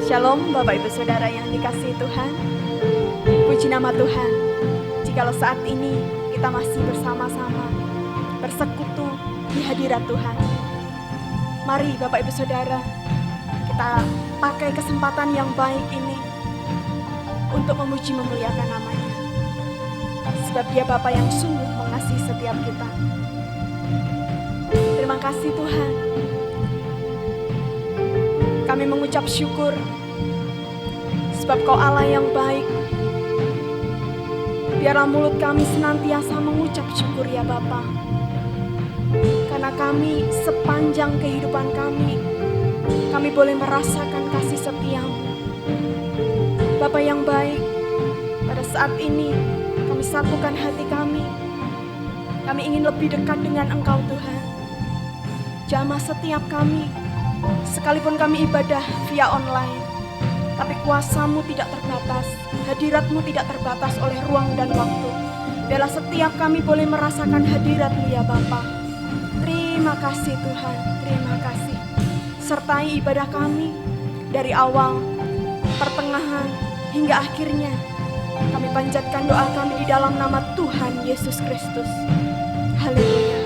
Shalom Bapak Ibu Saudara yang dikasihi Tuhan. Puji nama Tuhan. Jikalau saat ini kita masih bersama-sama bersekutu di hadirat Tuhan. Mari Bapak Ibu Saudara, kita pakai kesempatan yang baik ini untuk memuji memuliakan namanya. Sebab Dia Bapa yang sungguh mengasihi setiap kita. Terima kasih Tuhan. Kami mengucap syukur sebab Kau Allah yang baik. Biarlah mulut kami senantiasa mengucap syukur ya Bapa. Karena kami sepanjang kehidupan kami boleh merasakan kasih setia-Mu. Bapa yang baik, pada saat ini kami satukan hati kami. Kami ingin lebih dekat dengan Engkau Tuhan. Jamah setiap kami, sekalipun kami ibadah via online, tapi kuasa-Mu tidak terbatas, hadirat-Mu tidak terbatas oleh ruang dan waktu. Biarlah setiap kami boleh merasakan hadirat-Mu ya Bapa. Terima kasih Tuhan, terima kasih. Sertai ibadah kami dari awal, pertengahan, hingga akhirnya. Kami panjatkan doa kami di dalam nama Tuhan Yesus Kristus. Haleluya.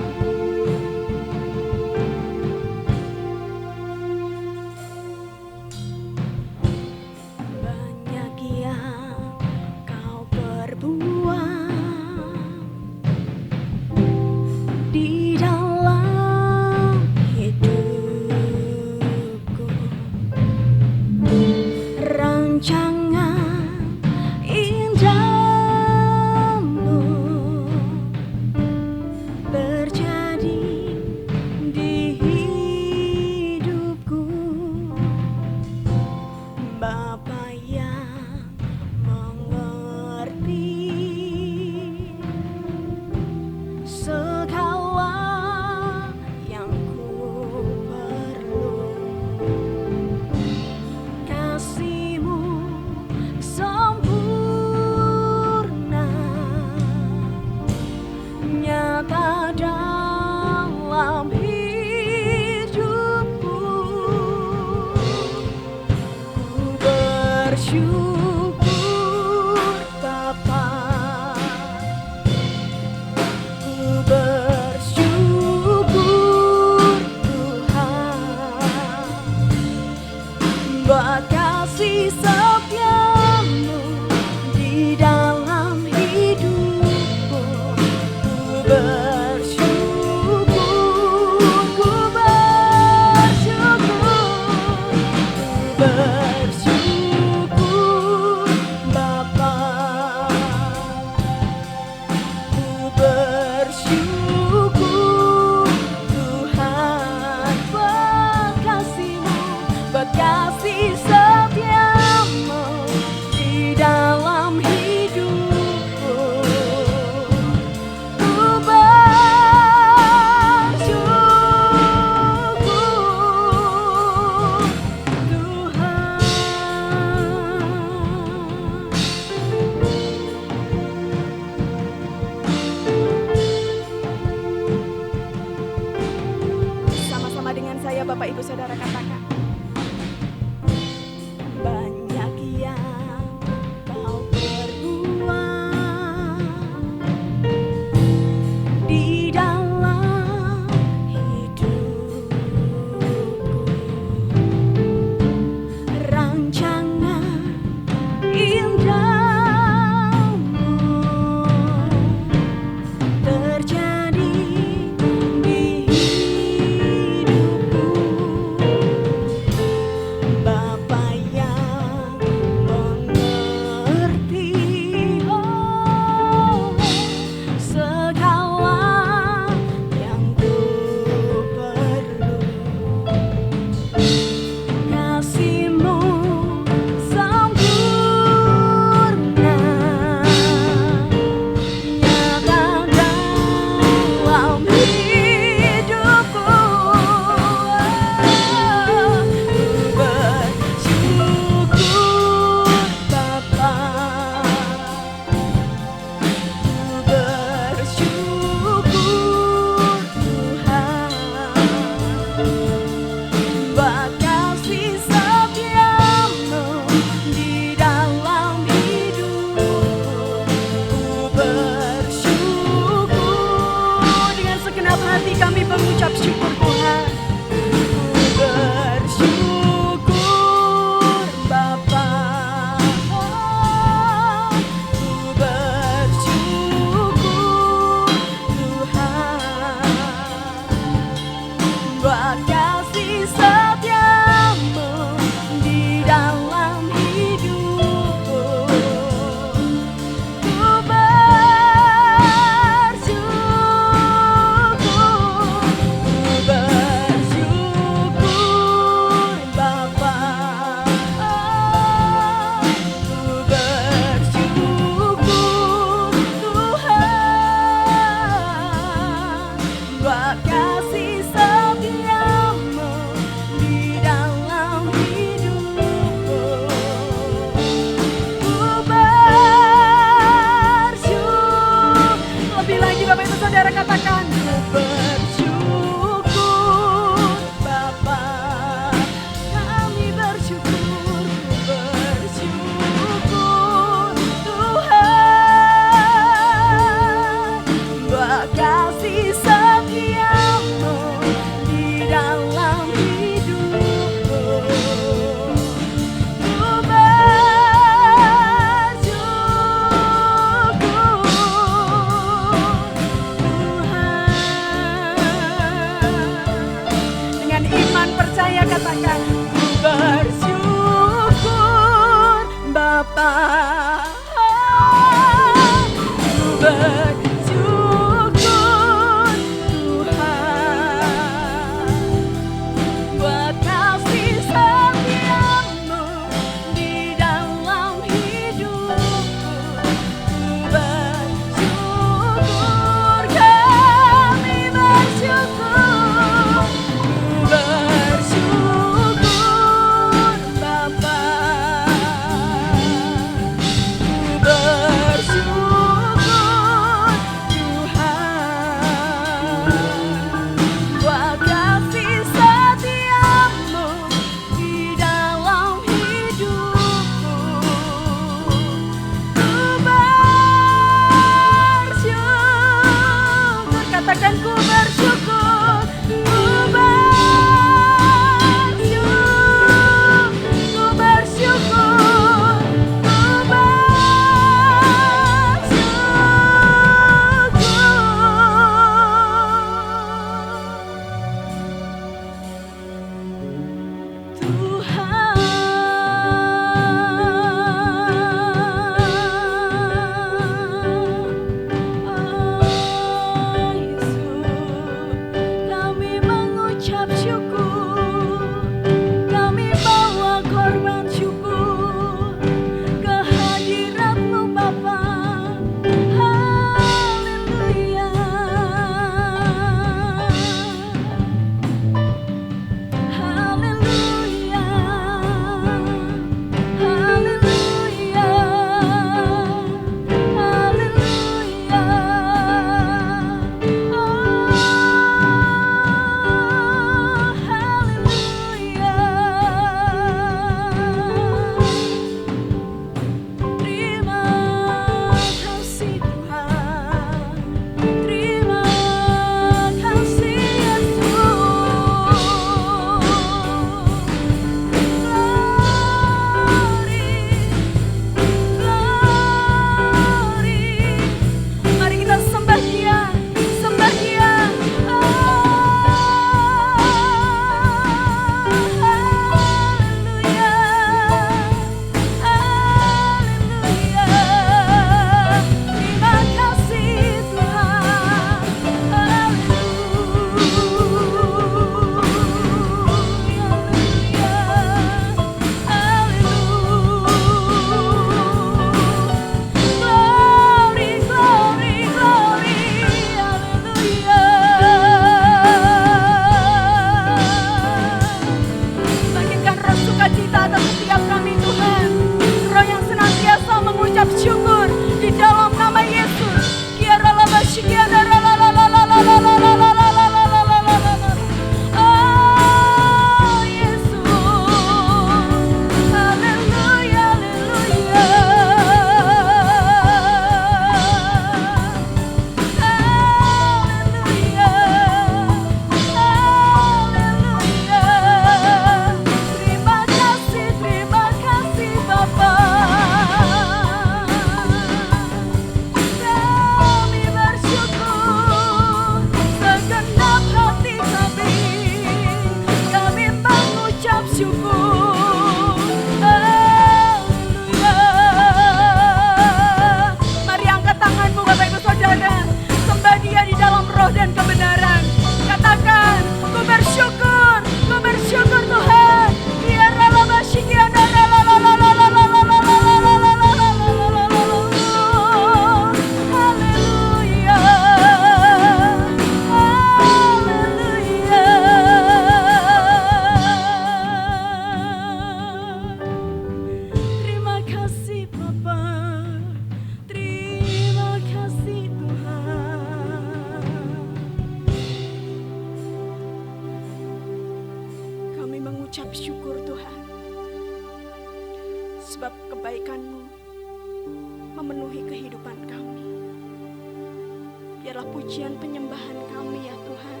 Biarlah pujian penyembahan kami ya Tuhan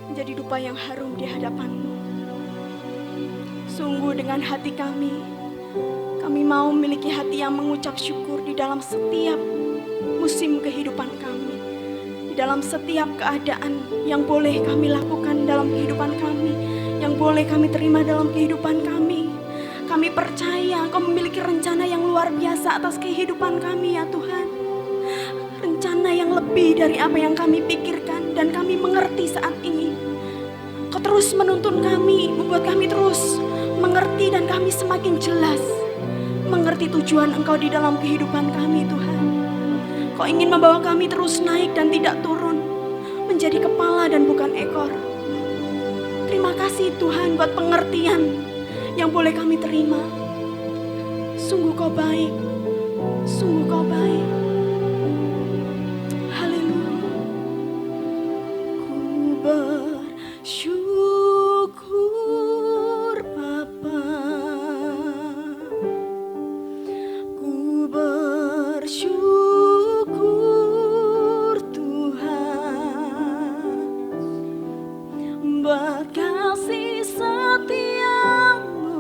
menjadi dupa yang harum di hadapan-Mu. Sungguh dengan hati kami mau memiliki hati yang mengucap syukur di dalam setiap musim kehidupan kami, di dalam setiap keadaan yang boleh kami lakukan dalam kehidupan kami, yang boleh kami terima dalam kehidupan kami. Kami percaya Engkau memiliki rencana yang luar biasa atas kehidupan kami ya Tuhan. lebih dari apa yang kami pikirkan dan kami mengerti saat ini. Kau terus menuntun kami, membuat kami terus mengerti dan kami semakin jelas mengerti tujuan Engkau di dalam kehidupan kami, Tuhan. Kau ingin membawa kami terus naik dan tidak turun, menjadi kepala dan bukan ekor. Terima kasih Tuhan buat pengertian yang boleh kami terima. Sungguh Kau baik, sungguh Kau baik. Haleluya. Ku bersyukur Bapa, ku bersyukur Tuhan, buat kasih setiamu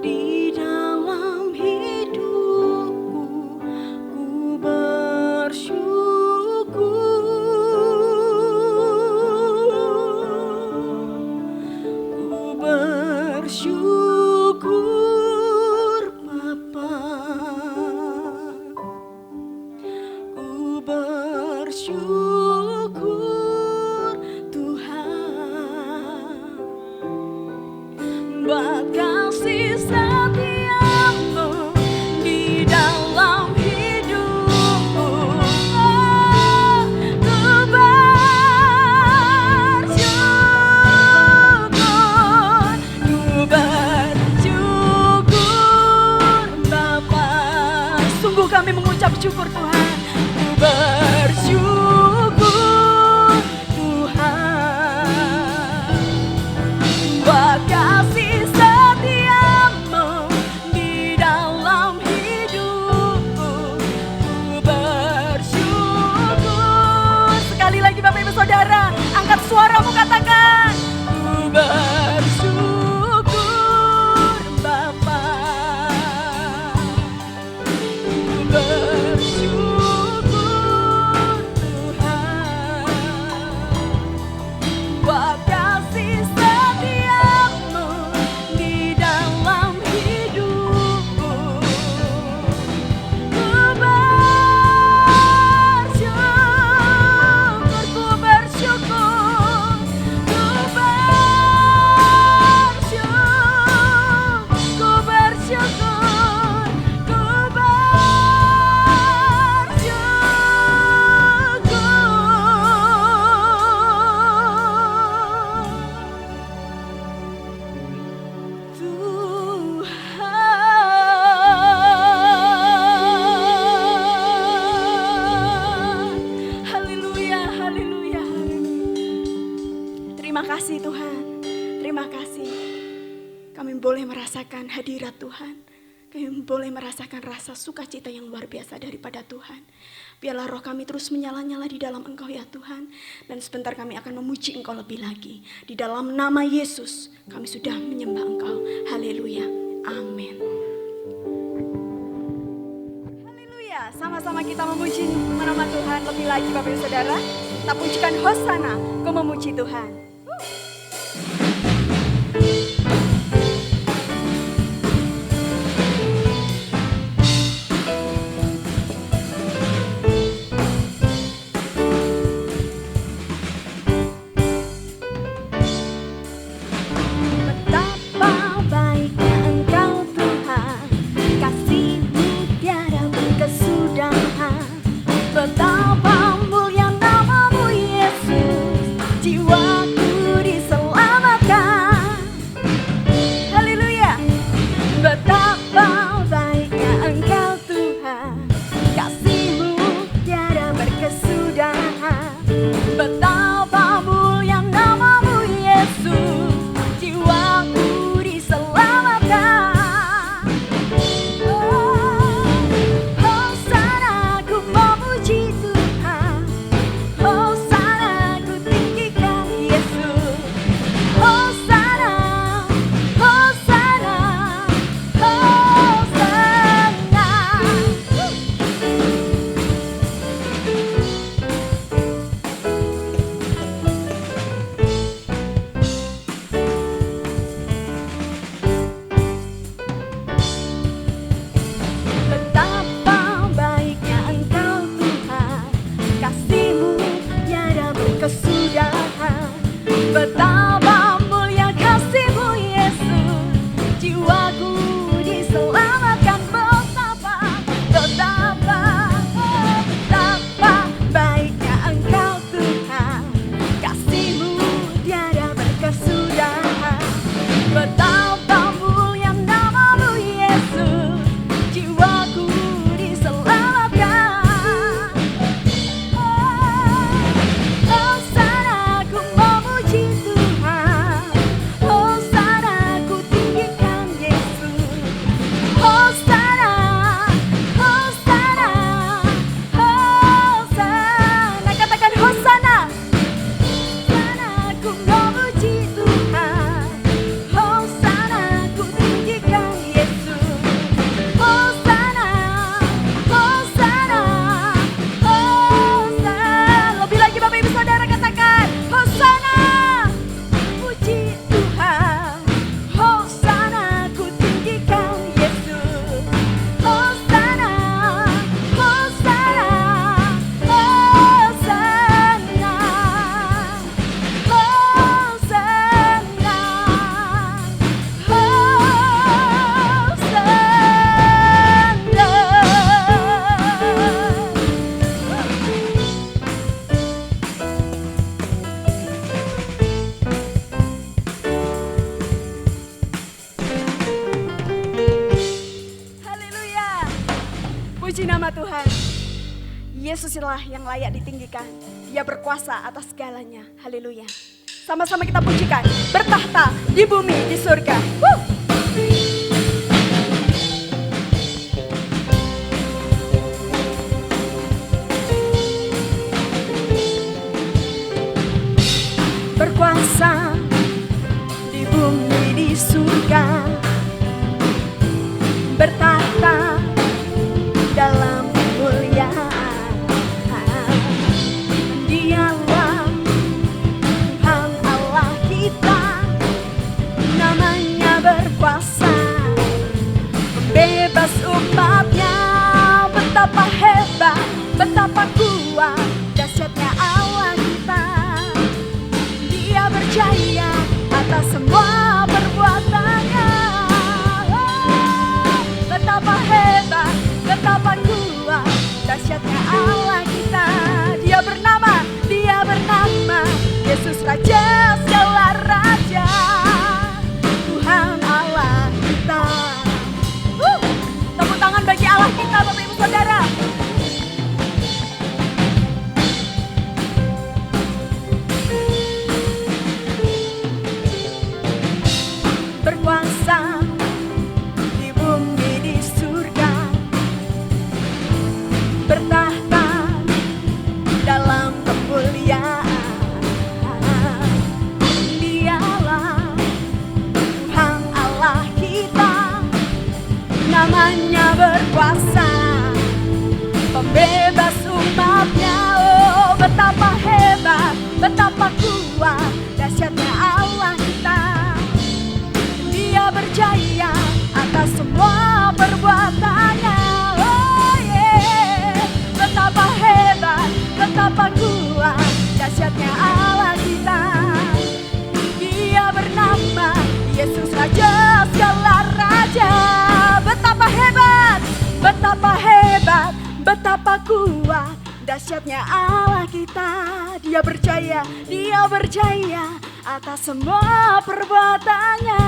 di dalam hidupku. Ku bersyukur Bapa, ku bersyukur Tuhan, buat kasih setiamu di dalam hidupku. Ku bersyukur Bapa. Sungguh kami mengucap syukur Tuhan. Ku bersyukur Tuhan, buat kasih setiamu di dalam hidupku. Ku bersyukur. Sekali lagi Bapak Ibu Saudara, angkat suaramu katakan. Ku bersyukur Bapa, ku bersyukur Tuhan, buat kasih setiamu di dalam hidupku. Ku bersyukur, ku bersyukur, ku bersyukur, ku bersyukur, ku Tuhan. Haleluya, haleluya, haleluya. Terima kasih Tuhan, terima kasih. Kami boleh merasakan hadirat Tuhan. Kami boleh merasakan rasa sukacita yang luar biasa daripada Tuhan. Biarlah roh kami terus menyala-nyala di dalam Engkau ya Tuhan. Dan sebentar kami akan memuji Engkau lebih lagi. Di dalam nama Yesus kami sudah menyembah Engkau. Haleluya, amin. Haleluya, sama-sama kita memuji nama Tuhan lebih lagi Bapak Ibu Saudara. Kita pujikan Hosana, Kau memuji Tuhan. Betapa baiknya Engkau Tuhan, kasih-Mu tiada berkesudahan. Betapa mulia nama-Mu Yesus, jiwaku Betapa mulia kasih-Mu Yesus, jiwaku diselamatkan. Betapa baiknya Engkau Tuhan, kasih-Mu tiada berkesudahan. Betapa mulia nama-Mu Yesus, jiwaku diselamatkan. Hosana ku memuji Tuhan, Hosana ku tinggikan Yesus. Hosana, Hosana, Hosana. Katakan Hosana. Hosana ku memuji Tuhan, Hosana ku tinggikan Yesus. Hosana, Hosana, Hosana. Lebih lagi Bapak Ibu Saudara katakan Hosana, puji Tuhan, Hosana ku tinggikan Yesus. Hosana, Hosana, Hosana, haleluya. Puji nama Tuhan. Yesuslah yang layak ditinggikan. Dia berkuasa atas segalanya. Haleluya. Sama-sama kita pujikan. Bertahta di bumi, di surga. Berkuasa di bumi, di surga. Bertahta dalam kemuliaan. Dialah Tuhan Allah kita, namanya berkuasa, membebas umatnya. Betapa hebat, betapa kuat, dahsyatnya Allah kita. Dia berjaya atas semua perbuatannya. Betapa hebat, betapa kuat, dahsyatnya Allah kita. Dia bernama Yesus, Raja segala raja, Tuhan Allah kita. Tepuk tangan bagi Allah kita, Bapak Ibu Saudara. Berkuasa di bumi, di surga, bertahta dalam kemuliaan. Dialah Tuhan Allah kita, namanya berkuasa, pembebas umatnya. Oh, betapa hebat, betapa kuat, dahsyatnya Allah kita. Dia berjaya atas semua perbuatannya. Oh yeah, betapa hebat, betapa kuat, dahsyatnya Allah kita. Dia bernama Yesus, Raja segala raja. Betapa hebat, betapa hebat, betapa kuat, dahsyatnya Allah kita. Dia berjaya atas semua perbuatannya.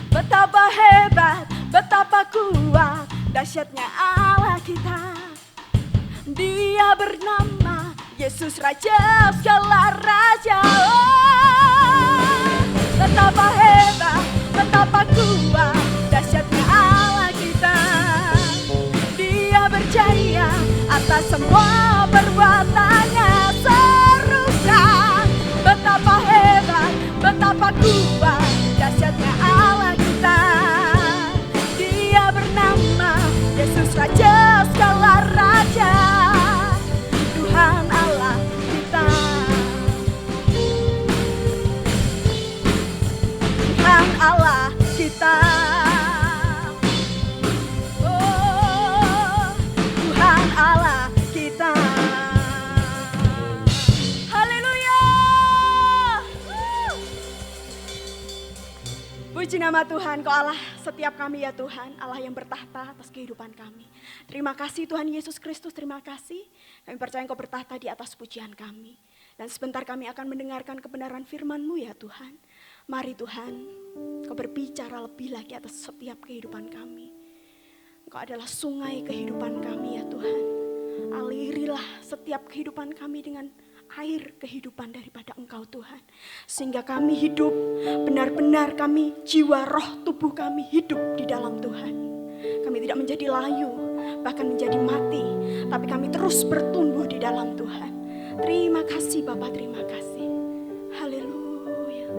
Betapa hebat, betapa kuat, dahsyatnya Allah kita. Dia bernama Yesus, Raja segala raja. Oh, betapa hebat, betapa kuat, dahsyatnya Allah kita. Dia berjaya atas semua perbuatannya. Serukan, betapa hebat, betapa kuat, dahsyatnya Allah kita. Dia bernama Yesus, Raja segala raja, Tuhan Allah kita. Tuhan Allah kita. Oh, Tuhan Allah kita. Puji nama Tuhan, Kau Allah setiap kami ya Tuhan, Allah yang bertahta atas kehidupan kami. Terima kasih Tuhan Yesus Kristus, terima kasih. Kami percaya Engkau bertahta di atas pujian kami. Dan sebentar kami akan mendengarkan kebenaran firman-Mu ya Tuhan. Mari Tuhan, Kau berbicara lebih lagi atas setiap kehidupan kami. Engkau adalah sungai kehidupan kami ya Tuhan. Alirilah setiap kehidupan kami dengan air kehidupan daripada Engkau Tuhan. Sehingga kami hidup, benar-benar kami, jiwa roh tubuh kami hidup di dalam Tuhan. Kami tidak menjadi layu, bahkan menjadi mati. Tapi kami terus bertumbuh di dalam Tuhan. Terima kasih Bapa, terima kasih. Haleluya.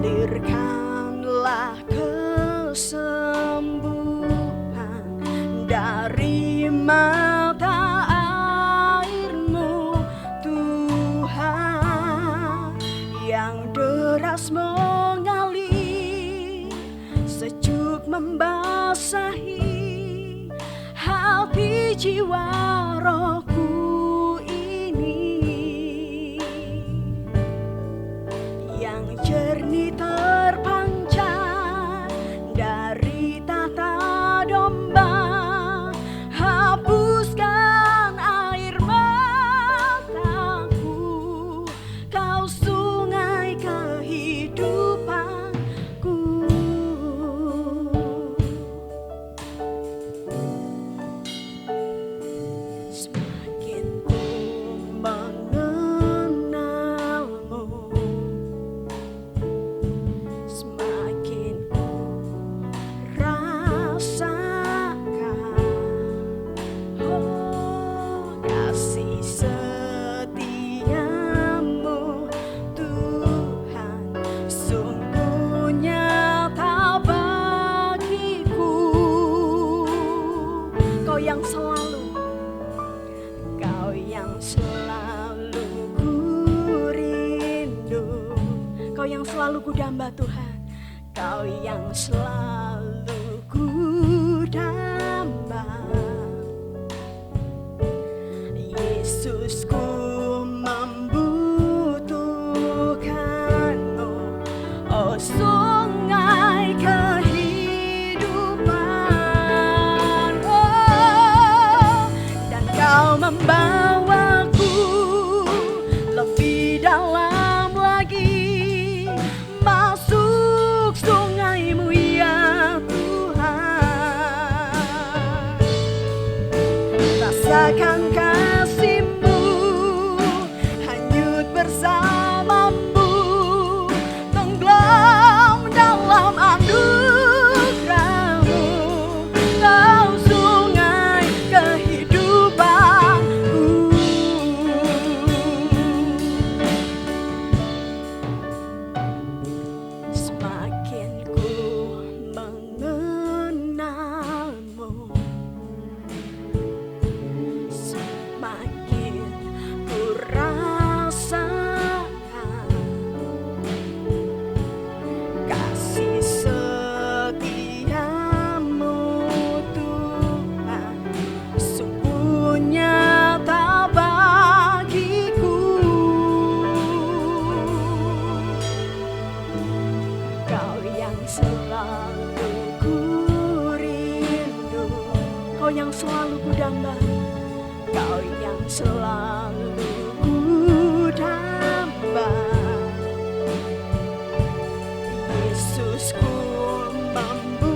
Alirkanlah kesembuhan dari mata air-Mu Tuhan, yang deras mengalir, sejuk membasahi hati jiwa rohku ini, yang jernih terpancar dari tata domba. Hapuskan air mataku, Kau sungai kehidupanku. Semakin ku mengenalmu, semakin ku rasakan, oh, kasih setiamu Tuhan, sungguh nyata bagiku. Kau yang selalu ku rindu, Kau yang selalu ku damba Tuhan, Kau yang selalu ku damba. Yesus, ku membutuhkan-Mu, oh sungai kehidupan, oh, dan Kau membawaku lebih dalam lagi, masuk sungai-Mu ya Tuhan. Rasakan kasih-Mu, hanyut bersama-Mu, tenggelam dalam anugerah-Mu, Kau sungai kehidupanku. Semakin ku mengenalmu, semakin ku rasakan kasih setiamu Tuhan, sungguh nyata bagiku. Kau yang selalu ku rindu, Kau yang selalu ku damba, Kau yang selalu ku damba. Yesus, ku membutuhkan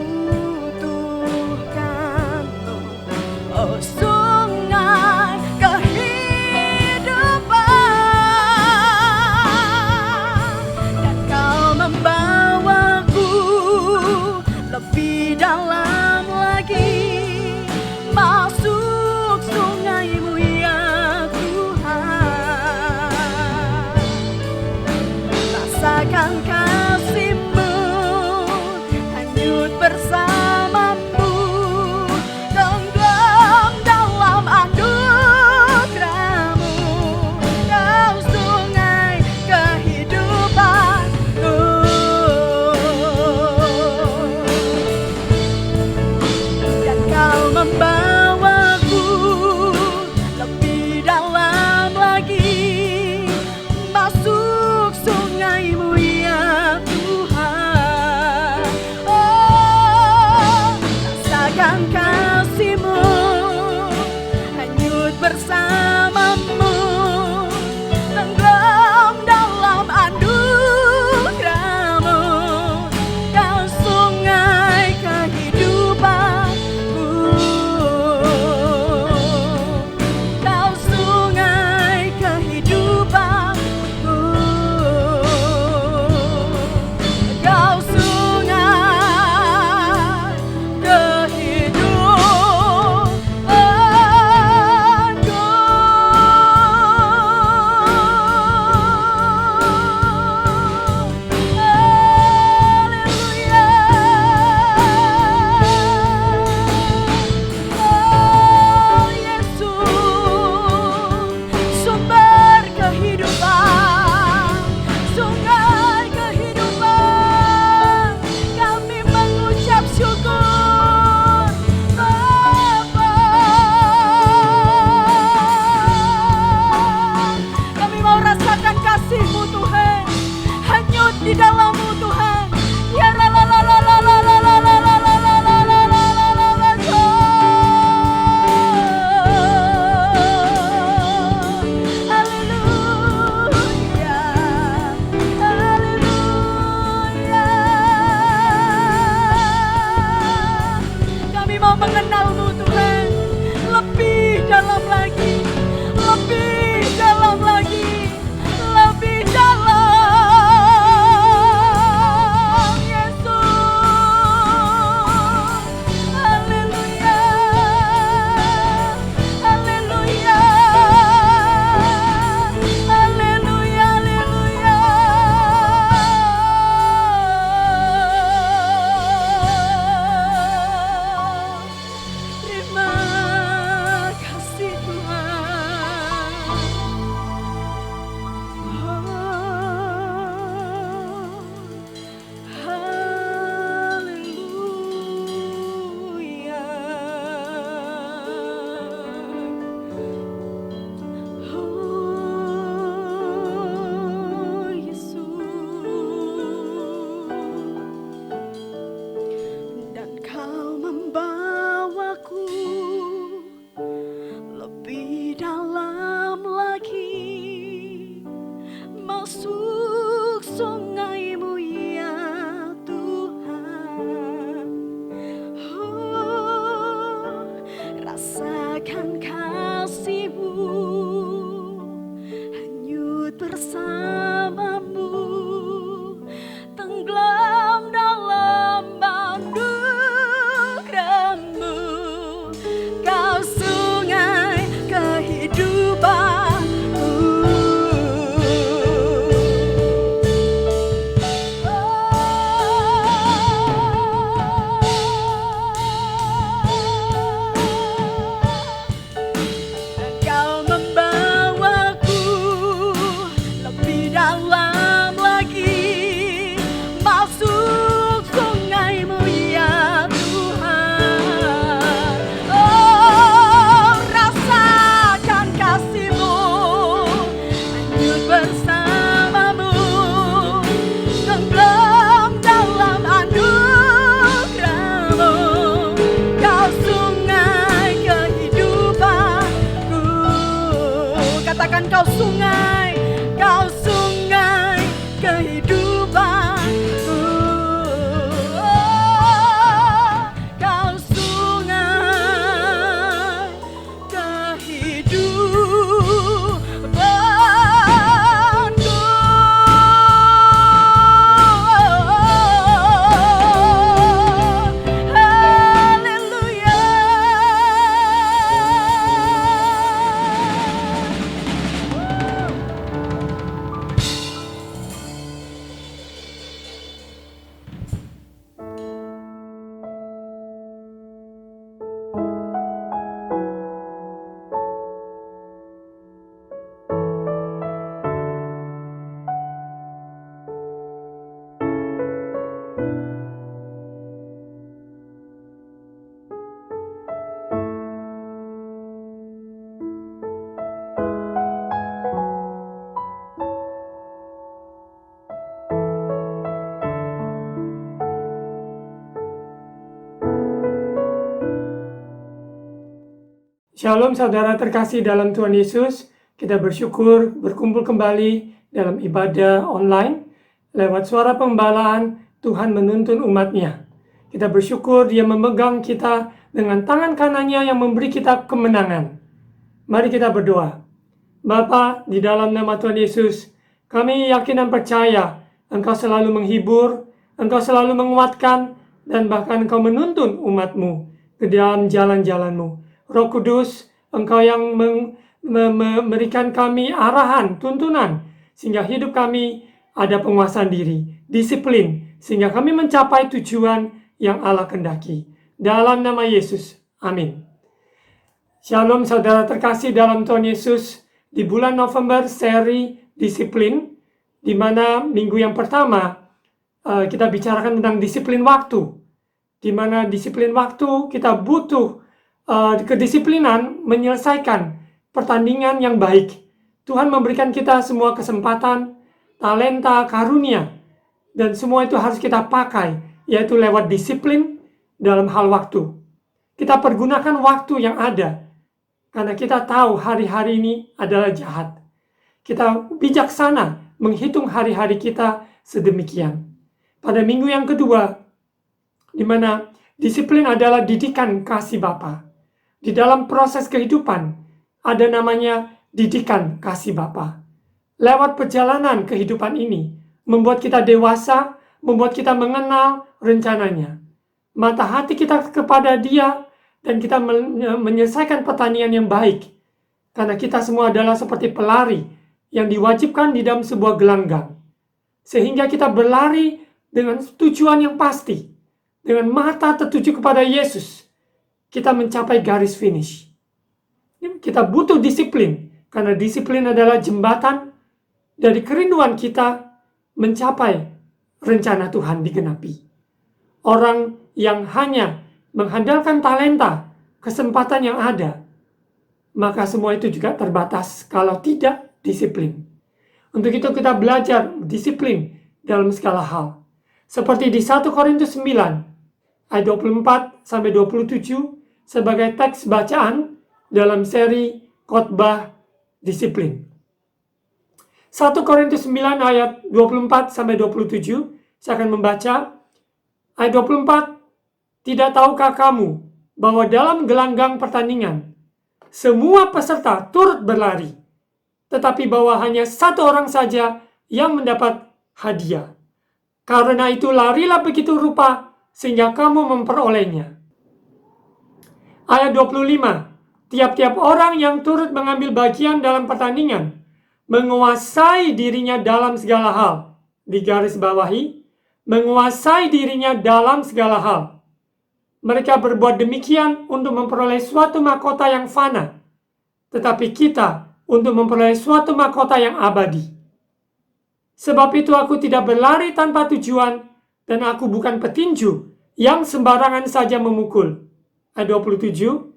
bersamamu, tenggelam dalam anugerah-Mu. Kau sungai kehidupanku. Kau membawaku lebih dalam lagi, masuk sungai-Mu ya Tuhan. Oh, rasakan kasih-Mu, hanyut bersamamu, tenggelam dalam anugerah-Mu. Kau sungai kehidupanku. Katakan kau sungai kehidupanku. Oh, kau sungai kehidupanku. Haleluya. Shalom saudara terkasih dalam Tuhan Yesus. Kita bersyukur berkumpul kembali dalam ibadah online. Lewat suara pembelaan, Tuhan menuntun umat-Nya. Kita bersyukur Dia memegang kita dengan tangan kanannya yang memberi kita kemenangan. Mari kita berdoa. Bapa, di dalam nama Tuhan Yesus, kami yakin dan percaya Engkau selalu menghibur, Engkau selalu menguatkan, dan bahkan Engkau menuntun umat-Mu ke dalam jalan-jalan-Mu. Roh Kudus, Engkau yang memberikan kami arahan, tuntunan, sehingga hidup kami ada penguasaan diri, disiplin, sehingga kami mencapai tujuan yang Allah kehendaki. Dalam nama Yesus, amin. Shalom saudara terkasih dalam Tuhan Yesus. Di bulan November seri disiplin, di mana minggu yang pertama kita bicarakan tentang disiplin waktu, di mana disiplin waktu kita butuh kedisiplinan menyelesaikan pertandingan yang baik. Tuhan memberikan kita semua kesempatan, talenta, karunia, dan semua itu harus kita pakai, yaitu lewat disiplin dalam hal waktu. Kita pergunakan waktu yang ada, karena kita tahu hari-hari ini adalah jahat. Kita bijaksana menghitung hari-hari kita sedemikian. Pada minggu yang kedua, di mana disiplin adalah didikan kasih Bapa. Di dalam proses kehidupan, ada namanya didikan kasih Bapa. Lewat perjalanan kehidupan ini, membuat kita dewasa, membuat kita mengenal rencananya. Mata hati kita kepada Dia, dan kita menyelesaikan pertandingan yang baik. Karena kita semua adalah seperti pelari yang diwajibkan di dalam sebuah gelanggang. Sehingga kita berlari dengan tujuan yang pasti. Dengan mata tertuju kepada Yesus. Kita mencapai garis finish. Kita butuh disiplin, karena disiplin adalah jembatan dari kerinduan kita mencapai rencana Tuhan digenapi. Orang yang hanya mengandalkan talenta, kesempatan yang ada, maka semua itu juga terbatas kalau tidak disiplin. Untuk itu kita belajar disiplin dalam segala hal. Seperti di 1 Korintus 9 ayat 24-27 sebagai teks bacaan dalam seri khotbah disiplin. 1 Korintus 9 ayat 24-27, saya akan membaca ayat 24. Tidak tahukah kamu bahwa dalam gelanggang pertandingan semua peserta turut berlari, tetapi bahwa hanya satu orang saja yang mendapat hadiah. Karena itu larilah begitu rupa sehingga kamu memperolehnya. Ayat 25. Tiap-tiap orang yang turut mengambil bagian dalam pertandingan menguasai dirinya dalam segala hal. Di garis bawahi, menguasai dirinya dalam segala hal. Mereka berbuat demikian untuk memperoleh suatu mahkota yang fana, tetapi kita untuk memperoleh suatu mahkota yang abadi. Sebab itu aku tidak berlari tanpa tujuan, dan aku bukan petinju yang sembarangan saja memukul. Ayat 27.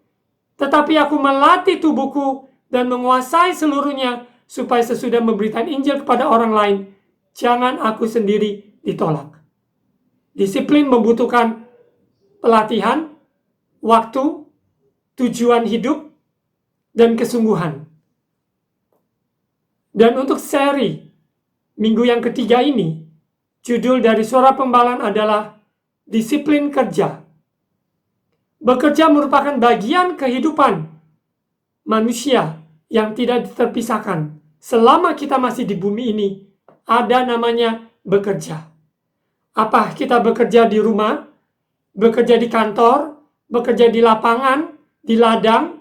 Tetapi aku melatih tubuhku dan menguasai seluruhnya, supaya sesudah memberitakan Injil kepada orang lain, jangan aku sendiri ditolak. Disiplin membutuhkan pelatihan, waktu, tujuan hidup, dan kesungguhan. Dan untuk seri minggu yang ketiga ini, judul dari Suara Pembalaan adalah Disiplin Kerja. Bekerja merupakan bagian kehidupan manusia yang tidak terpisahkan. Selama kita masih di bumi ini, ada namanya bekerja. Apa kita bekerja di rumah, bekerja di kantor, bekerja di lapangan, di ladang,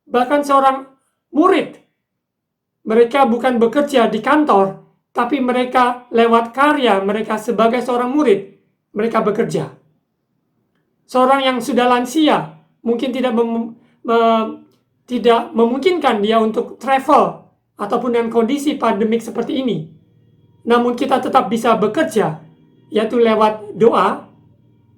bahkan seorang murid. Mereka bukan bekerja di kantor, tapi mereka lewat karya mereka sebagai seorang murid, mereka bekerja. Seorang yang sudah lansia mungkin tidak memungkinkan dia untuk travel ataupun dengan kondisi pandemik seperti ini. Namun kita tetap bisa bekerja, yaitu lewat doa,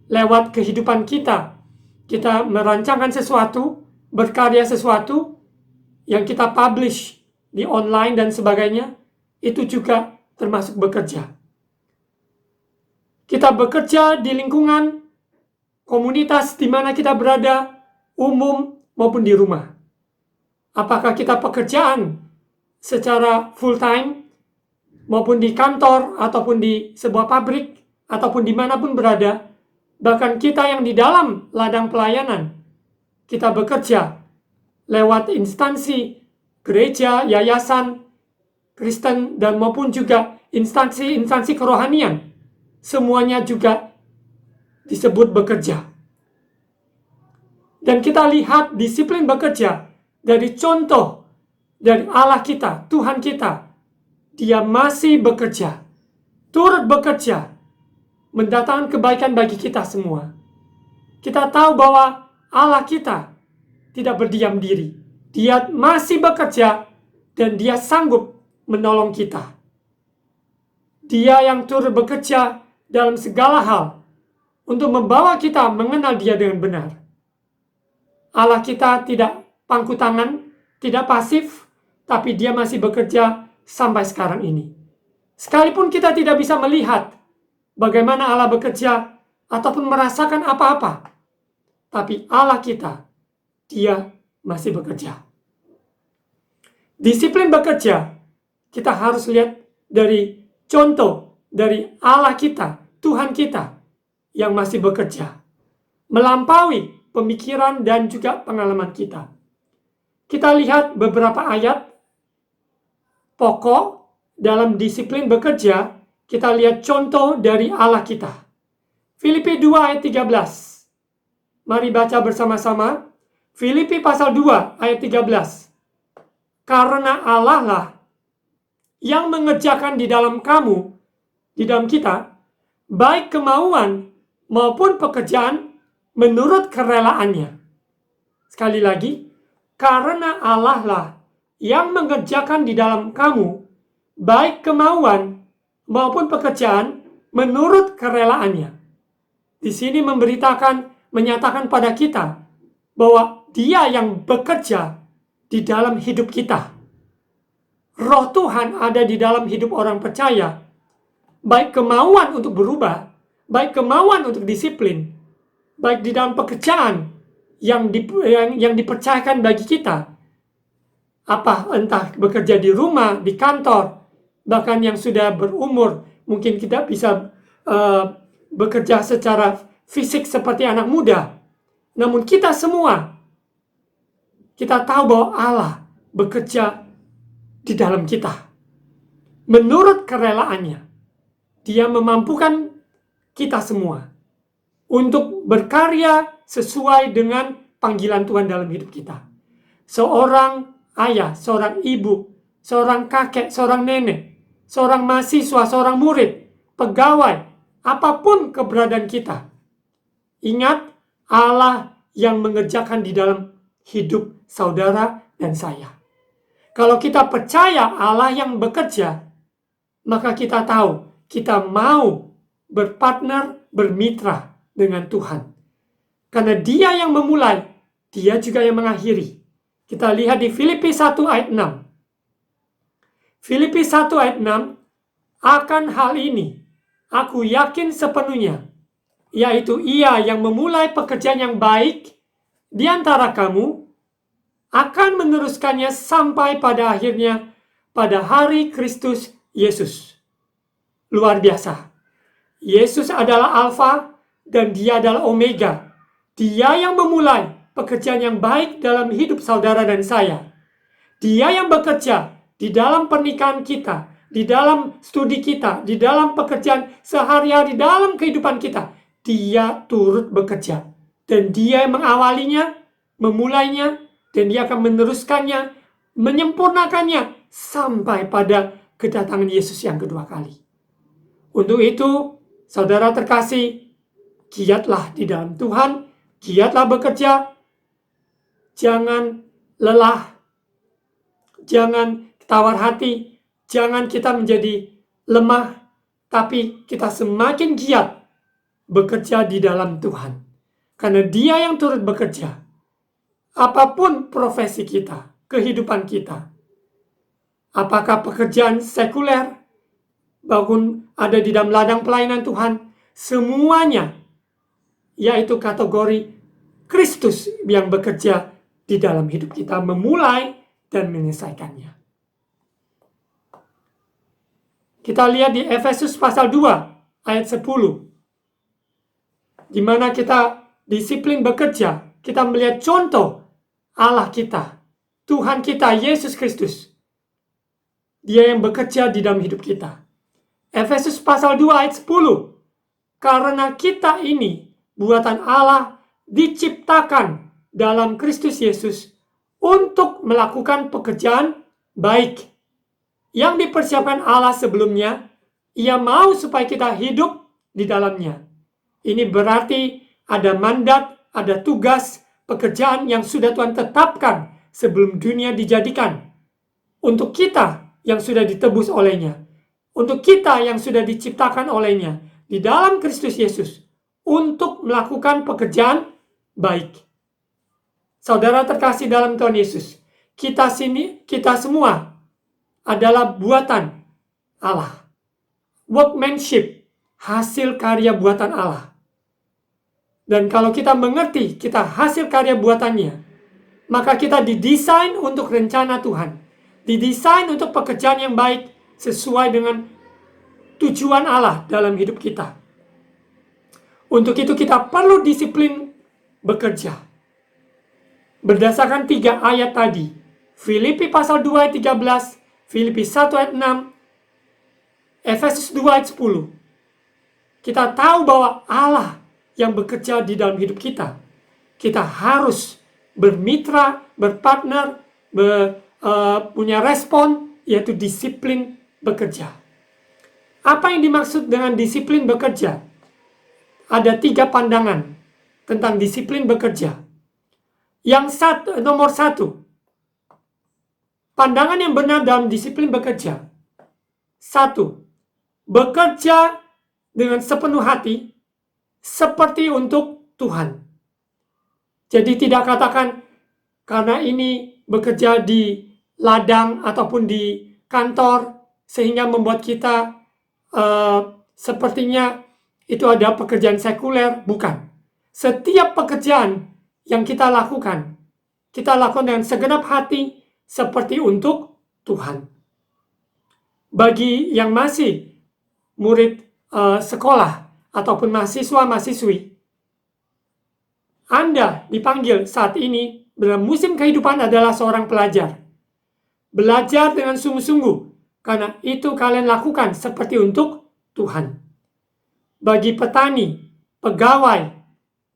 lewat kehidupan kita. Kita merancangkan sesuatu, berkarya sesuatu yang kita publish di online dan sebagainya, itu juga termasuk bekerja. Kita bekerja di lingkungan komunitas di mana kita berada, umum maupun di rumah. Apakah kita pekerjaan secara full time, maupun di kantor, ataupun di sebuah pabrik, ataupun dimanapun berada, bahkan kita yang di dalam ladang pelayanan, kita bekerja lewat instansi, gereja, yayasan, Kristen, dan maupun juga instansi kerohanian. Semuanya juga disebut bekerja. Dan kita lihat disiplin bekerja dari contoh dari Allah kita, Tuhan kita. Dia masih bekerja, turut bekerja, mendatangkan kebaikan bagi kita semua. Kita tahu bahwa Allah kita tidak berdiam diri. Dia masih bekerja dan dia sanggup menolong kita. Dia yang turut bekerja dalam segala hal untuk membawa kita mengenal dia dengan benar. Allah kita tidak pangku tangan, tidak pasif, tapi dia masih bekerja sampai sekarang ini. Sekalipun kita tidak bisa melihat bagaimana Allah bekerja ataupun merasakan apa-apa, tapi Allah kita, dia masih bekerja. Disiplin bekerja, kita harus lihat dari contoh dari Allah kita, Tuhan kita, yang masih bekerja, melampaui pemikiran dan juga pengalaman kita. Kita lihat beberapa ayat pokok dalam disiplin bekerja. Kita lihat contoh dari Allah kita. Filipi 2 ayat 13. Mari baca bersama-sama. Filipi pasal 2 ayat 13. Karena Allah lah yang mengerjakan di dalam kamu, di dalam kita, baik kemauan maupun pekerjaan menurut kerelaannya. Sekali lagi, karena Allah lah yang mengerjakan di dalam kamu, baik kemauan maupun pekerjaan menurut kerelaannya. Di sini menyatakan pada kita bahwa Dia yang bekerja di dalam hidup kita. Roh Tuhan ada di dalam hidup orang percaya, baik kemauan untuk berubah, baik kemauan untuk disiplin, baik di dalam pekerjaan yang dipercayakan bagi kita. Entah bekerja di rumah, di kantor, bahkan yang sudah berumur, mungkin kita bisa bekerja secara fisik seperti anak muda. Namun kita semua, kita tahu bahwa Allah bekerja di dalam kita. Menurut kerelaannya, Dia memampukan kita semua untuk berkarya sesuai dengan panggilan Tuhan dalam hidup kita. Seorang ayah, seorang ibu, seorang kakek, seorang nenek, seorang mahasiswa, seorang murid, pegawai, apapun keberadaan kita. Ingat, Allah yang mengerjakan di dalam hidup saudara dan saya. Kalau kita percaya Allah yang bekerja, maka kita tahu kita mau berpartner, bermitra dengan Tuhan. Karena Dia yang memulai, Dia juga yang mengakhiri. Kita lihat di Filipi 1 ayat 6. Filipi 1 ayat 6, akan hal ini aku yakin sepenuhnya, yaitu Ia yang memulai pekerjaan yang baik di antara kamu akan meneruskannya sampai pada akhirnya pada hari Kristus Yesus. Luar biasa. Yesus adalah Alfa dan Dia adalah Omega. Dia yang memulai pekerjaan yang baik dalam hidup saudara dan saya. Dia yang bekerja di dalam pernikahan kita, di dalam studi kita, di dalam pekerjaan sehari-hari, dalam kehidupan kita. Dia turut bekerja. Dan Dia yang mengawalinya, memulainya, dan Dia akan meneruskannya, menyempurnakannya sampai pada kedatangan Yesus yang kedua kali. Untuk itu, saudara terkasih, giatlah di dalam Tuhan, giatlah bekerja, jangan lelah, jangan tawar hati, jangan kita menjadi lemah, tapi kita semakin giat bekerja di dalam Tuhan. Karena Dia yang turut bekerja. Apapun profesi kita, kehidupan kita, apakah pekerjaan sekuler, bahkan ada di dalam ladang pelayanan Tuhan, semuanya yaitu kategori Kristus yang bekerja di dalam hidup kita, memulai dan menyelesaikannya. Kita lihat di Efesus pasal 2 ayat 10, di mana kita disiplin bekerja, kita melihat contoh Allah kita, Tuhan kita, Yesus Kristus. Dia yang bekerja di dalam hidup kita. Efesus pasal 2 ayat 10. Karena kita ini buatan Allah, diciptakan dalam Kristus Yesus untuk melakukan pekerjaan baik yang dipersiapkan Allah sebelumnya. Ia mau supaya kita hidup di dalamnya. Ini berarti ada mandat, ada tugas, pekerjaan yang sudah Tuhan tetapkan sebelum dunia dijadikan. Untuk kita yang sudah ditebus olehnya. Untuk kita yang sudah diciptakan olehnya. Di dalam Kristus Yesus. Untuk melakukan pekerjaan baik. Saudara terkasih dalam Tuhan Yesus. Kita semua adalah buatan Allah. Workmanship. Hasil karya buatan Allah. Dan kalau kita mengerti kita hasil karya buatannya, maka kita didesain untuk rencana Tuhan. Didesain untuk pekerjaan yang baik sesuai dengan tujuan Allah dalam hidup kita. Untuk itu kita perlu disiplin bekerja. Berdasarkan 3 ayat tadi. Filipi pasal 2 ayat 13, Filipi 1 ayat 6, Efesus 2 ayat 10. Kita tahu bahwa Allah yang bekerja di dalam hidup kita. Kita harus bermitra, berpartner, punya respon, yaitu disiplin bekerja. Apa yang dimaksud dengan disiplin bekerja? Ada 3 pandangan tentang disiplin bekerja. Nomor 1, pandangan yang benar dalam disiplin bekerja. 1, bekerja dengan sepenuh hati, seperti untuk Tuhan. Jadi tidak katakan karena ini bekerja di ladang ataupun di kantor sehingga membuat kita sepertinya itu ada pekerjaan sekuler. Bukan. Setiap pekerjaan yang kita lakukan dengan segenap hati seperti untuk Tuhan. Bagi yang masih murid sekolah ataupun mahasiswa-mahasiswi, Anda dipanggil saat ini dalam musim kehidupan adalah seorang pelajar. Belajar dengan sungguh-sungguh, karena itu kalian lakukan seperti untuk Tuhan. Bagi petani, pegawai,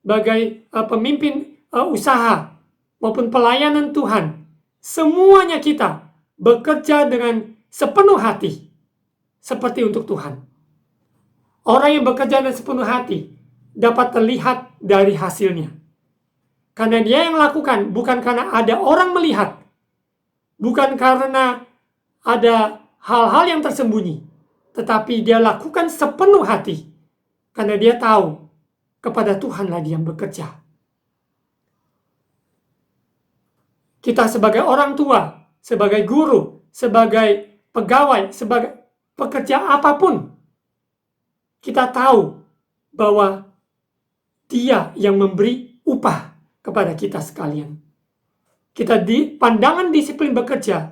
bagi pemimpin usaha, maupun pelayanan Tuhan, semuanya kita bekerja dengan sepenuh hati, seperti untuk Tuhan. Orang yang bekerja dengan sepenuh hati dapat terlihat dari hasilnya. Karena dia yang lakukan, bukan karena ada orang melihat, bukan karena ada hal-hal yang tersembunyi, tetapi dia lakukan sepenuh hati, karena dia tahu kepada Tuhanlah dia yang bekerja. Kita sebagai orang tua, sebagai guru, sebagai pegawai, sebagai pekerja apapun, kita tahu bahwa Dia yang memberi upah kepada kita sekalian. Kita di pandangan disiplin bekerja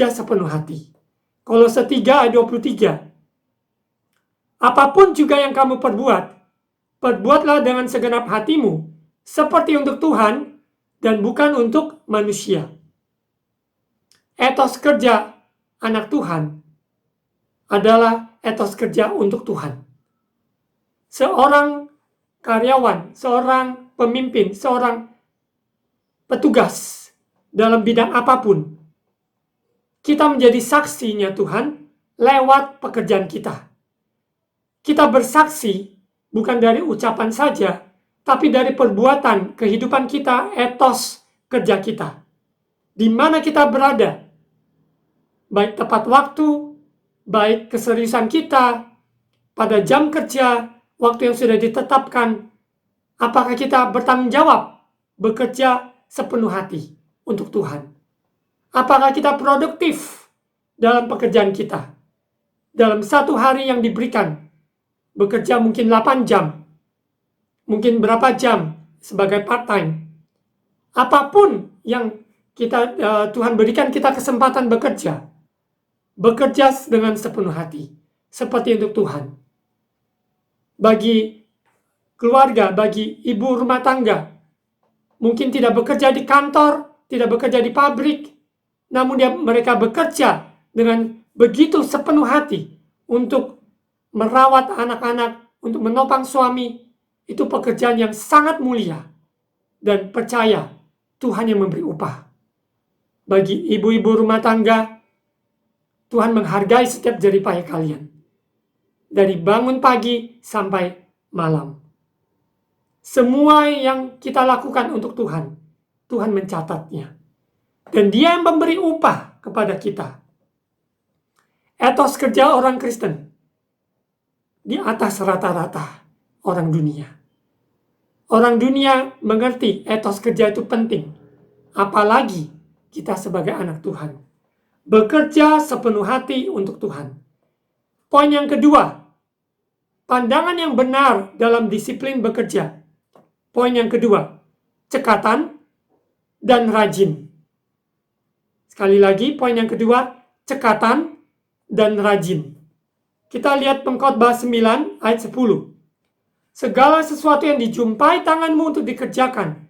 sepenuh hati. Kolose 3 ayat 23. Apapun juga yang kamu perbuat, perbuatlah dengan segenap hatimu, seperti untuk Tuhan dan bukan untuk manusia. Etos kerja anak Tuhan adalah etos kerja untuk Tuhan. Seorang karyawan, seorang pemimpin, seorang petugas dalam bidang apapun, kita menjadi saksinya Tuhan lewat pekerjaan kita. Kita bersaksi bukan dari ucapan saja, tapi dari perbuatan, kehidupan kita, etos kerja kita. Di mana kita berada, baik tepat waktu, baik keseriusan kita, pada jam kerja, waktu yang sudah ditetapkan, apakah kita bertanggung jawab, bekerja sepenuh hati untuk Tuhan. Apakah kita produktif dalam pekerjaan kita? Dalam satu hari yang diberikan, bekerja mungkin 8 jam, mungkin berapa jam sebagai part-time. Apapun yang kita Tuhan berikan kita kesempatan bekerja dengan sepenuh hati, seperti untuk Tuhan. Bagi keluarga, bagi ibu rumah tangga, mungkin tidak bekerja di kantor, tidak bekerja di pabrik, namun mereka bekerja dengan begitu sepenuh hati untuk merawat anak-anak, untuk menopang suami. Itu pekerjaan yang sangat mulia, dan percaya Tuhan yang memberi upah. Bagi ibu-ibu rumah tangga, Tuhan menghargai setiap jerih payah kalian, dari bangun pagi sampai malam. Semua yang kita lakukan untuk Tuhan, Tuhan mencatatnya. Dan Dia yang memberi upah kepada kita. Etos kerja orang Kristen di atas rata-rata orang dunia. Orang dunia mengerti etos kerja itu penting. Apalagi kita sebagai anak Tuhan. Bekerja sepenuh hati untuk Tuhan. Poin yang kedua, pandangan yang benar dalam disiplin bekerja. Poin yang kedua, cekatan dan rajin. Sekali lagi, poin yang kedua, cekatan dan rajin. Kita lihat Pengkhotbah 9 ayat 10. Segala sesuatu yang dijumpai tanganmu untuk dikerjakan,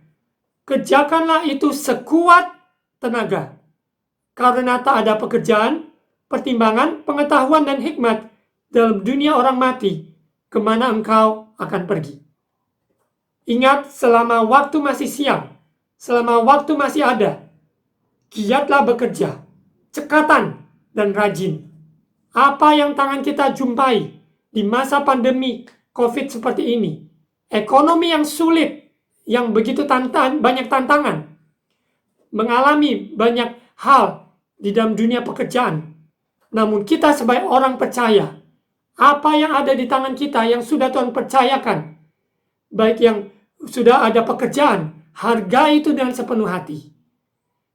kerjakanlah itu sekuat tenaga. Karena tak ada pekerjaan, pertimbangan, pengetahuan, dan hikmat dalam dunia orang mati, kemana engkau akan pergi. Ingat, selama waktu masih siang, selama waktu masih ada, giatlah bekerja, cekatan, dan rajin. Apa yang tangan kita jumpai di masa pandemi COVID seperti ini, ekonomi yang sulit, yang begitu banyak tantangan, mengalami banyak hal di dalam dunia pekerjaan. Namun kita sebagai orang percaya, apa yang ada di tangan kita yang sudah Tuhan percayakan, baik yang sudah ada pekerjaan, hargai itu dengan sepenuh hati.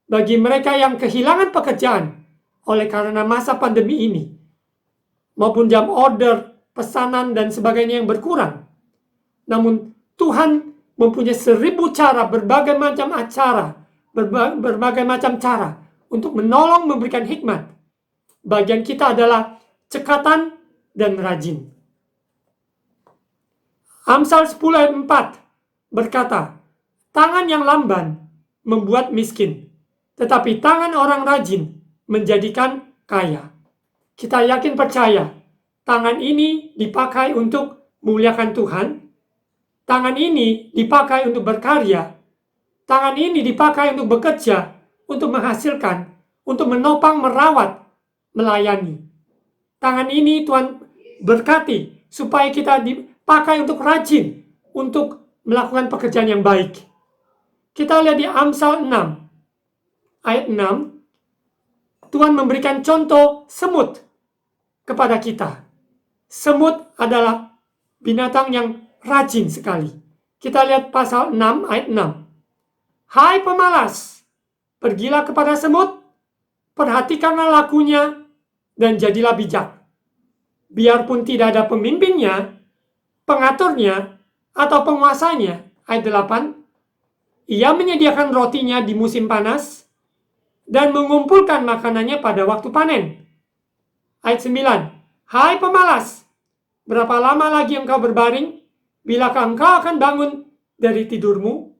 Bagi mereka yang kehilangan pekerjaan oleh karena masa pandemi ini, maupun jam order, pesanan, dan sebagainya yang berkurang. Namun Tuhan mempunyai 1000 cara, berbagai macam cara untuk menolong, memberikan hikmat. Bagian kita adalah cekatan dan rajin. Amsal 10 ayat 4 berkata, tangan yang lamban membuat miskin, tetapi tangan orang rajin menjadikan kaya. Kita yakin percaya, tangan ini dipakai untuk muliakan Tuhan, tangan ini dipakai untuk berkarya, tangan ini dipakai untuk bekerja, untuk menghasilkan, untuk menopang, merawat, melayani. Tangan ini Tuhan berkati supaya kita dipakai untuk rajin, untuk melakukan pekerjaan yang baik. Kita lihat di Amsal 6, ayat 6, Tuhan memberikan contoh semut kepada kita. Semut adalah binatang yang rajin sekali. Kita lihat pasal 6, ayat 6. Hai pemalas, pergilah kepada semut, perhatikanlah lakunya, dan jadilah bijak. Biarpun tidak ada pemimpinnya, pengaturnya, atau penguasanya. Ayat 8. Ia menyediakan rotinya di musim panas, dan mengumpulkan makanannya pada waktu panen. Ayat 9. Hai pemalas, berapa lama lagi engkau berbaring? Bilakah engkau akan bangun dari tidurmu?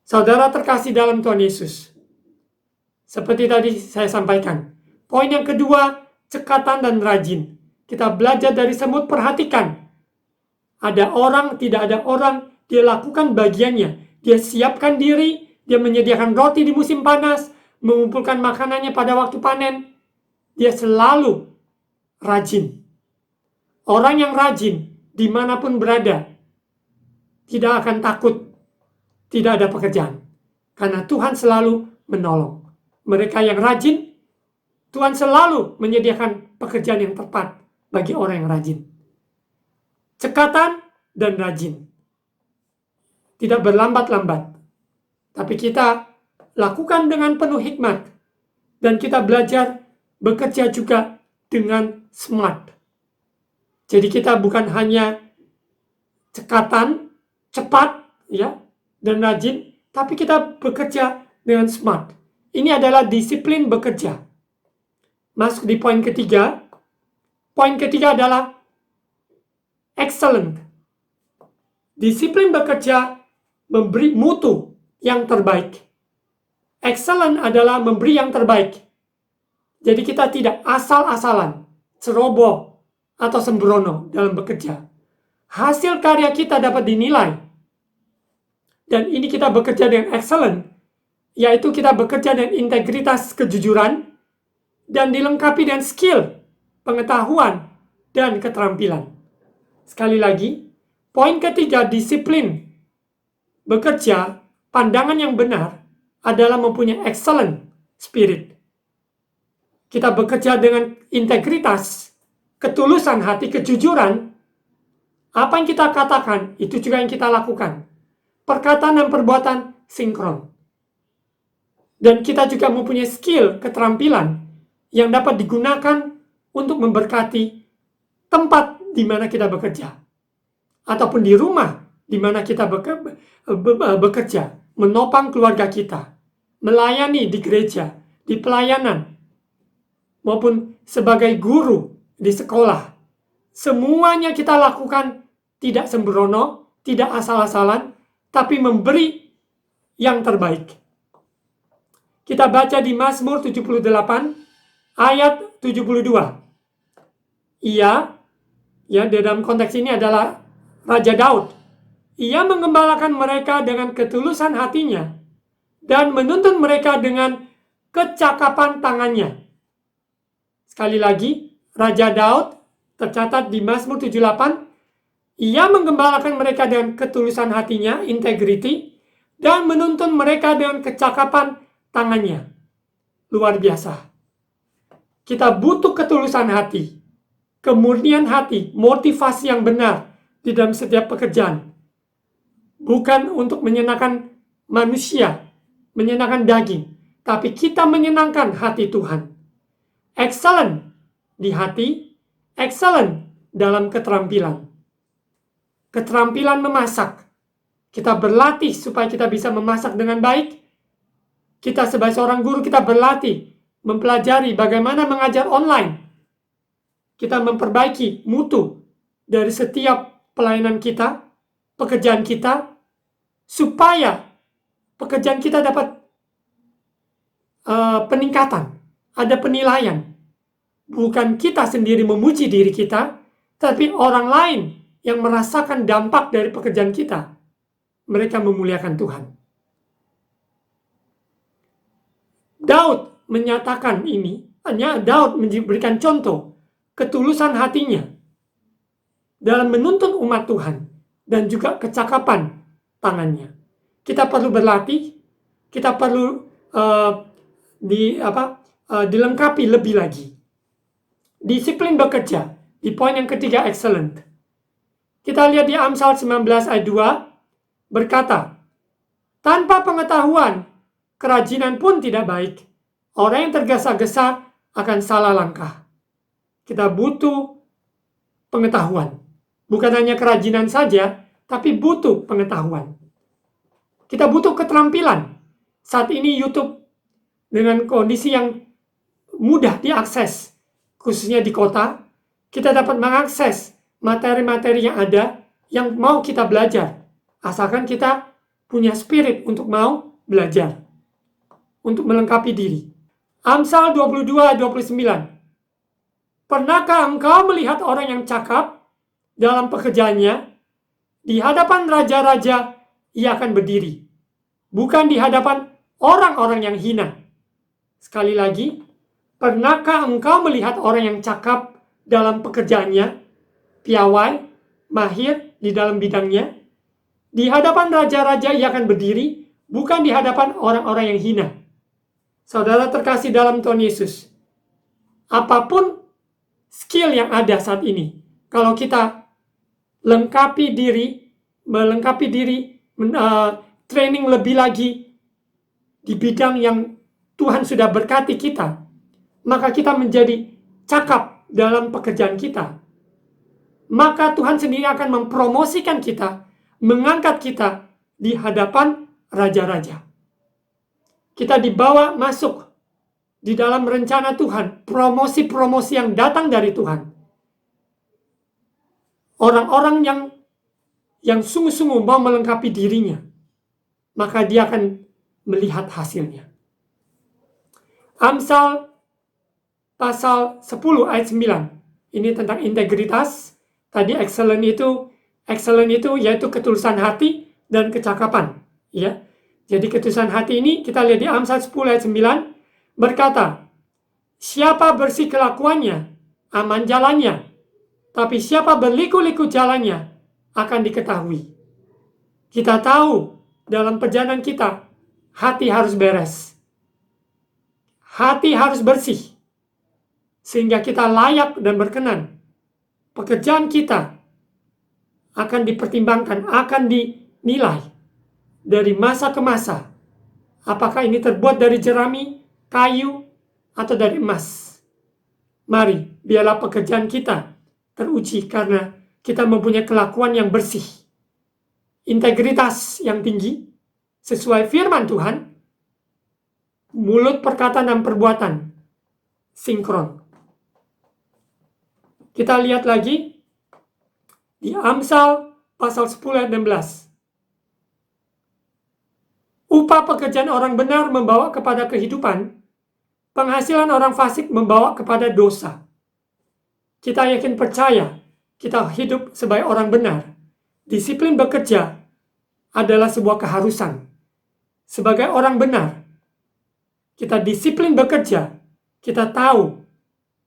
Saudara terkasih dalam Tuhan Yesus, seperti tadi saya sampaikan, poin yang kedua, cekatan dan rajin. Kita belajar dari semut, perhatikan. Ada orang, tidak ada orang, dia lakukan bagiannya. Dia siapkan diri, dia menyediakan roti di musim panas, mengumpulkan makanannya pada waktu panen. Dia selalu rajin. Orang yang rajin, dimanapun berada, tidak akan takut tidak ada pekerjaan. Karena Tuhan selalu menolong. Mereka yang rajin, Tuhan selalu menyediakan pekerjaan yang tepat bagi orang yang rajin. Cekatan dan rajin. Tidak berlambat-lambat. Tapi kita lakukan dengan penuh hikmat. Dan kita belajar bekerja juga dengan smart. Jadi kita bukan hanya cekatan, cepat, ya, dan rajin, tapi kita bekerja dengan smart. Ini adalah disiplin bekerja. Masuk di poin ketiga. Poin ketiga adalah excellent. Disiplin bekerja memberi mutu yang terbaik. Excellent adalah memberi yang terbaik. Jadi kita tidak asal-asalan, ceroboh, atau sembrono dalam bekerja. Hasil karya kita dapat dinilai. Dan ini kita bekerja dengan excellent, yaitu kita bekerja dengan integritas, kejujuran, dan dilengkapi dengan skill, pengetahuan, dan keterampilan. Sekali lagi, poin ketiga, disiplin bekerja, pandangan yang benar adalah mempunyai excellent spirit. Kita bekerja dengan integritas, ketulusan hati, kejujuran. Apa yang kita katakan, itu juga yang kita lakukan. Perkataan dan perbuatan sinkron. Dan kita juga mempunyai skill, keterampilan yang dapat digunakan untuk memberkati tempat di mana kita bekerja. Ataupun di rumah di mana kita bekerja, menopang keluarga kita, melayani di gereja, di pelayanan, maupun sebagai guru di sekolah. Semuanya kita lakukan tidak sembrono, tidak asal-asalan, tapi memberi yang terbaik. Kita baca di Mazmur 78 ayat 72. Ia, ya, dalam konteks ini adalah Raja Daud. Ia mengembalakan mereka dengan ketulusan hatinya dan menuntun mereka dengan kecakapan tangannya. Sekali lagi, Raja Daud tercatat di Mazmur 78. Ia menggembalakan mereka dengan ketulusan hatinya, integrity, dan menuntun mereka dengan kecakapan tangannya. Luar biasa. Kita butuh ketulusan hati, kemurnian hati, motivasi yang benar di dalam setiap pekerjaan. Bukan untuk menyenangkan manusia, menyenangkan daging, tapi kita menyenangkan hati Tuhan. Excellent di hati, excellent dalam keterampilan. Keterampilan memasak. Kita berlatih supaya kita bisa memasak dengan baik. Kita sebagai seorang guru, kita berlatih, mempelajari bagaimana mengajar online. Kita memperbaiki mutu dari setiap pelayanan kita, pekerjaan kita, supaya pekerjaan kita dapat peningkatan, ada penilaian. Bukan kita sendiri memuji diri kita, tapi orang lain yang merasakan dampak dari pekerjaan kita. Mereka memuliakan Tuhan. Daud menyatakan ini, Daud memberikan contoh ketulusan hatinya dalam menuntun umat Tuhan dan juga kecakapan tangannya. Kita perlu berlatih, kita perlu dilengkapi lebih lagi. Disiplin bekerja, di poin yang ketiga, excellent. Kita lihat di Amsal 19 ayat 2, berkata, tanpa pengetahuan, kerajinan pun tidak baik. Orang yang tergesa-gesa akan salah langkah. Kita butuh pengetahuan. Bukan hanya kerajinan saja, tapi butuh pengetahuan. Kita butuh keterampilan. Saat ini YouTube dengan kondisi yang mudah diakses, khususnya di kota, kita dapat mengakses materi-materi yang ada yang mau kita belajar. Asalkan kita punya spirit untuk mau belajar, untuk melengkapi diri. Amsal 22:29. Pernahkah engkau melihat orang yang cakap dalam pekerjaannya? Di hadapan raja-raja ia akan berdiri, bukan di hadapan orang-orang yang hina. Sekali lagi, pernahkah engkau melihat orang yang cakap dalam pekerjaannya, piawai, mahir di dalam bidangnya? Di hadapan raja-raja ia akan berdiri, bukan di hadapan orang-orang yang hina. Saudara terkasih dalam Tuhan Yesus, apapun skill yang ada saat ini, kalau kita melengkapi diri, training lebih lagi di bidang yang Tuhan sudah berkati kita, maka kita menjadi cakap dalam pekerjaan kita. Maka Tuhan sendiri akan mempromosikan kita, mengangkat kita di hadapan raja-raja. Kita dibawa masuk di dalam rencana Tuhan, promosi-promosi yang datang dari Tuhan. Orang-orang yang sungguh-sungguh mau melengkapi dirinya, maka dia akan melihat hasilnya. Amsal pasal 10 ayat 9. Ini tentang integritas. Tadi excellent itu yaitu ketulusan hati dan kecakapan, ya. Jadi ketulusan hati ini kita lihat di Amsal 10 ayat 9 berkata, siapa bersih kelakuannya, aman jalannya, tapi siapa berliku-liku jalannya akan diketahui. Kita tahu dalam perjalanan kita, hati harus beres. Hati harus bersih. Sehingga kita layak dan berkenan. Pekerjaan kita akan dipertimbangkan, akan dinilai dari masa ke masa. Apakah ini terbuat dari jerami, kayu, atau dari emas? Mari, biarlah pekerjaan kita teruji karena kita mempunyai kelakuan yang bersih. Integritas yang tinggi, sesuai firman Tuhan, mulut, perkataan, dan perbuatan sinkron. Kita lihat lagi di Amsal pasal 10 ayat 16. Upah pekerjaan orang benar membawa kepada kehidupan, penghasilan orang fasik membawa kepada dosa. Kita yakin percaya, kita hidup sebagai orang benar. Disiplin bekerja adalah sebuah keharusan. Sebagai orang benar, kita disiplin bekerja, kita tahu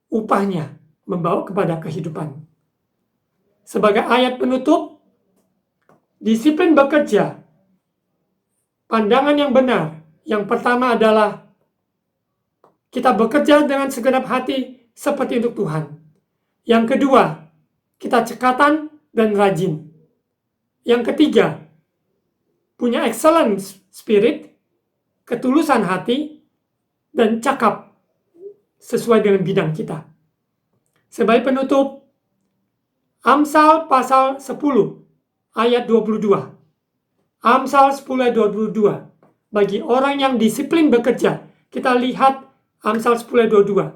upahnya membawa kepada kehidupan. Sebagai ayat penutup, disiplin bekerja, pandangan yang benar, yang pertama adalah kita bekerja dengan segenap hati seperti untuk Tuhan. Yang kedua, kita cekatan dan rajin. Yang ketiga, punya excellent spirit, ketulusan hati, dan cakap sesuai dengan bidang kita. Sebagai penutup, Amsal pasal 10 ayat 22. Amsal 10 ayat 22. Bagi orang yang disiplin bekerja, kita lihat Amsal 10 ayat 22.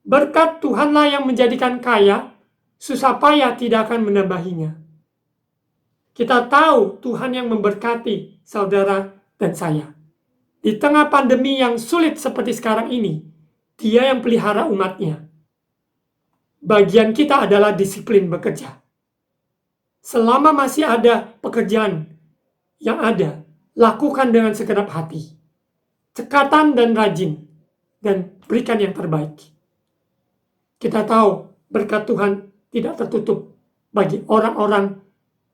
Berkat Tuhanlah yang menjadikan kaya, susah payah tidak akan menambahinya. Kita tahu Tuhan yang memberkati saudara dan saya. Di tengah pandemi yang sulit seperti sekarang ini, Dia yang pelihara umatnya. Bagian kita adalah disiplin bekerja. Selama masih ada pekerjaan yang ada, lakukan dengan segenap hati. Cekatan dan rajin, dan berikan yang terbaik. Kita tahu berkat Tuhan tidak tertutup bagi orang-orang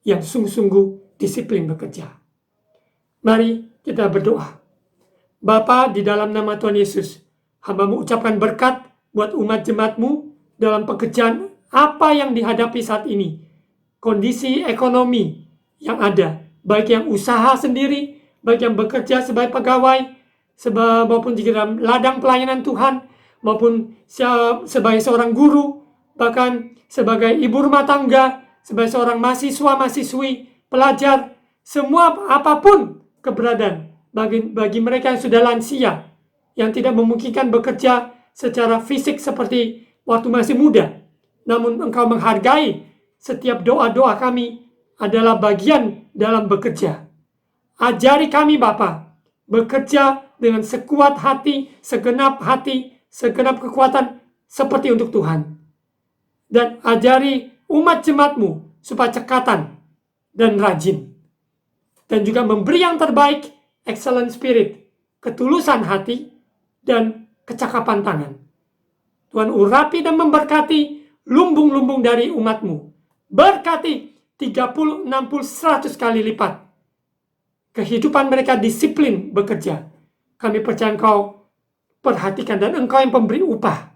yang sungguh-sungguh disiplin bekerja. Mari kita berdoa. Bapa, di dalam nama Tuhan Yesus, hamba mengucapkan berkat buat umat jemaat-Mu dalam pekerjaan apa yang dihadapi saat ini. Kondisi ekonomi yang ada, baik yang usaha sendiri, baik yang bekerja sebagai pegawai, maupun di dalam ladang pelayanan Tuhan, maupun sebagai seorang guru, bahkan sebagai ibu rumah tangga, sebagai seorang mahasiswa-mahasiswi, pelajar, semua apapun keberadaan, bagi mereka yang sudah lansia, yang tidak memungkinkan bekerja secara fisik seperti waktu masih muda, namun Engkau menghargai setiap doa-doa kami adalah bagian dalam bekerja. Ajari kami Bapa, bekerja dengan sekuat hati, segenap kekuatan seperti untuk Tuhan. Dan ajari umat jemaat-Mu supaya cekatan dan rajin. Dan juga memberi yang terbaik, excellent spirit, ketulusan hati, dan kecakapan tangan. Tuhan urapi dan memberkati lumbung-lumbung dari umat-Mu. Berkati 30, 60, 100 kali lipat. Kehidupan mereka disiplin bekerja. Kami percaya Engkau perhatikan dan Engkau yang pemberi upah.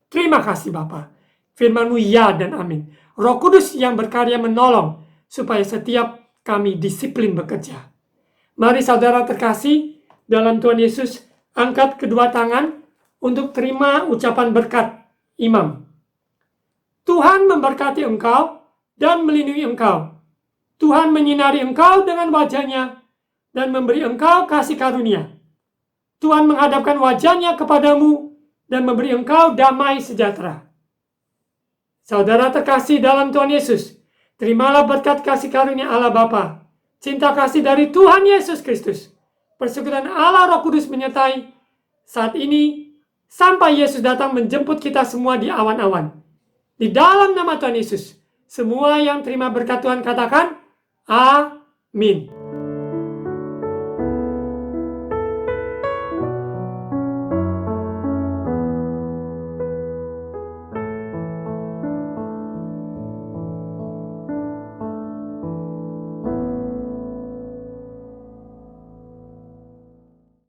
Terima kasih Bapa. Firman-Mu ya dan amin. Roh Kudus yang berkarya menolong supaya setiap kami disiplin bekerja. Mari saudara terkasih dalam Tuhan Yesus, angkat kedua tangan untuk terima ucapan berkat imam. Tuhan memberkati engkau dan melindungi engkau. Tuhan menyinari engkau dengan wajah-Nya dan memberi engkau kasih karunia. Tuhan menghadapkan wajah-Nya kepadamu dan memberi engkau damai sejahtera. Saudara terkasih dalam Tuhan Yesus, terimalah berkat kasih karunia Allah Bapa, cinta kasih dari Tuhan Yesus Kristus, persekutuan Allah Roh Kudus menyertai saat ini sampai Yesus datang menjemput kita semua di awan-awan. Di dalam nama Tuhan Yesus, semua yang terima berkat Tuhan katakan, Amin.